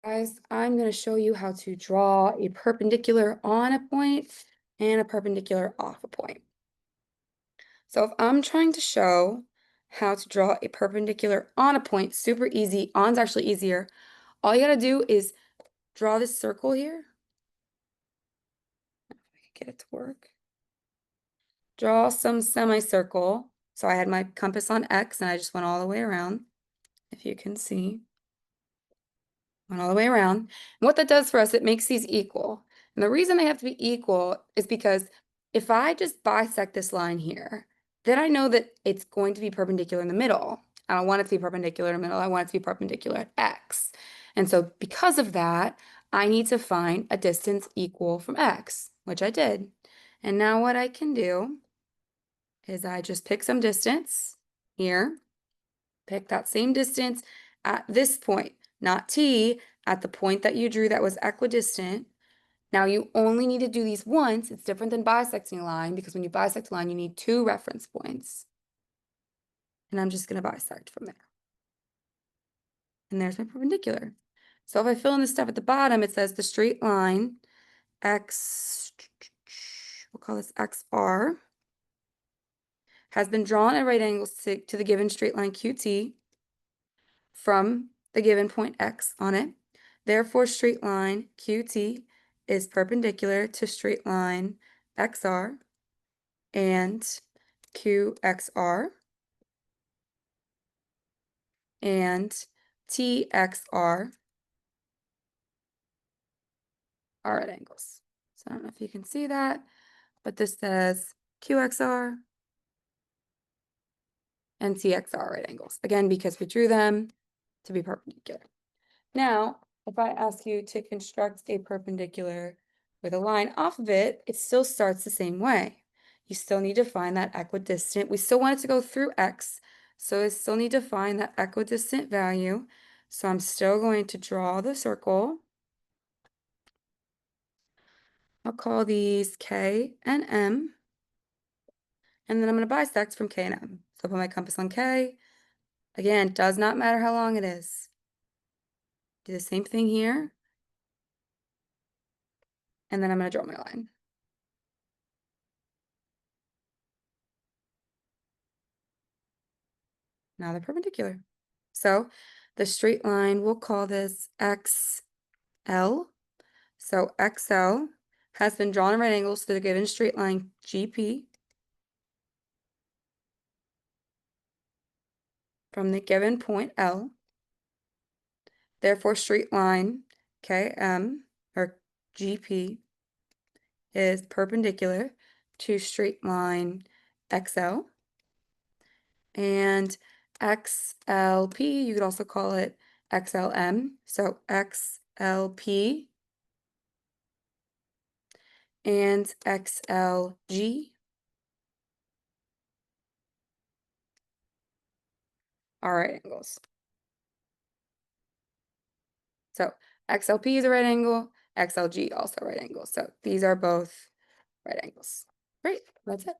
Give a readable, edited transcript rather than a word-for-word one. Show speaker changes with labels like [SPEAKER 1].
[SPEAKER 1] Guys, I'm going to show you how to draw a perpendicular on a point and a perpendicular off a point. So if I'm trying to show how to draw a perpendicular on a point, super easy. On's actually easier. All you got to do is draw this circle here. If I can get it to work. Draw some semicircle. So I had my compass on X and I just went all the way around, if you can see. Went all the way around. And what that does for us, it makes these equal. And the reason they have to be equal is because if I just bisect this line here, then I know that it's going to be perpendicular in the middle. I don't want it to be perpendicular in the middle. I want it to be perpendicular at X. And so because of that, I need to find a distance equal from X, which I did. And now what I can do is I just pick some distance here, pick that same distance at this point, not T, at the point that you drew that was equidistant. Now you only need to do these once. It's different than bisecting a line because when you bisect a line, you need 2 reference points. And I'm just going to bisect from there. And there's my perpendicular. So if I fill in the stuff at the bottom, it says the straight line X, we'll call this XR, has been drawn at right angles to the given straight line QT from the given point X on it. Therefore, straight line QT is perpendicular to straight line XR and QXR and TXR are at angles. So I don't know if you can see that, but this says QXR and TXR are at angles. Again, because we drew them to be perpendicular. Now, if I ask you to construct a perpendicular with a line off of it, it still starts the same way. You still need to find that equidistant. We still want it to go through X, so I still need to find that equidistant value. So I'm still going to draw the circle. I'll call these K and M. And then I'm going to bisect from K and M. So I'll put my compass on K. Again, does not matter how long it is. Do the same thing here. And then I'm going to draw my line. Now they're perpendicular. So the straight line, we'll call this XL. So XL has been drawn at right angles to the given straight line GP from the given point L. Therefore, straight line KM or GP is perpendicular to straight line XL. And XLP, you could also call it XLM. So XLP and XLG are right angles. So XLP is a right angle, XLG also right angle. So these are both right angles. Great, that's it.